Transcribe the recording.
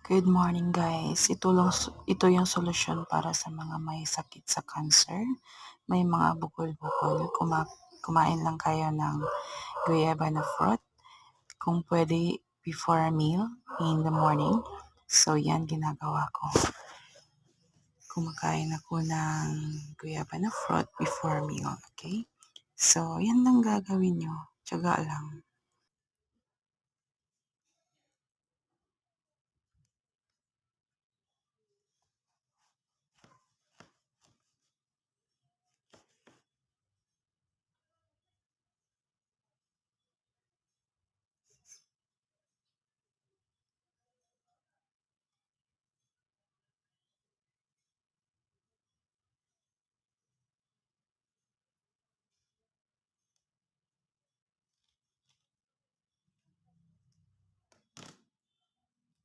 Good morning guys. Ito yung solusyon para sa mga may sakit sa cancer, may mga bukol-bukol. Kumain lang kayo ng guayaba na fruit. Kung pwede before a meal in the morning. So yan ginagawa ko. Kumakain ako ng guayaba na fruit before a meal. Okay? So yan lang gagawin nyo. Tiyaga lang.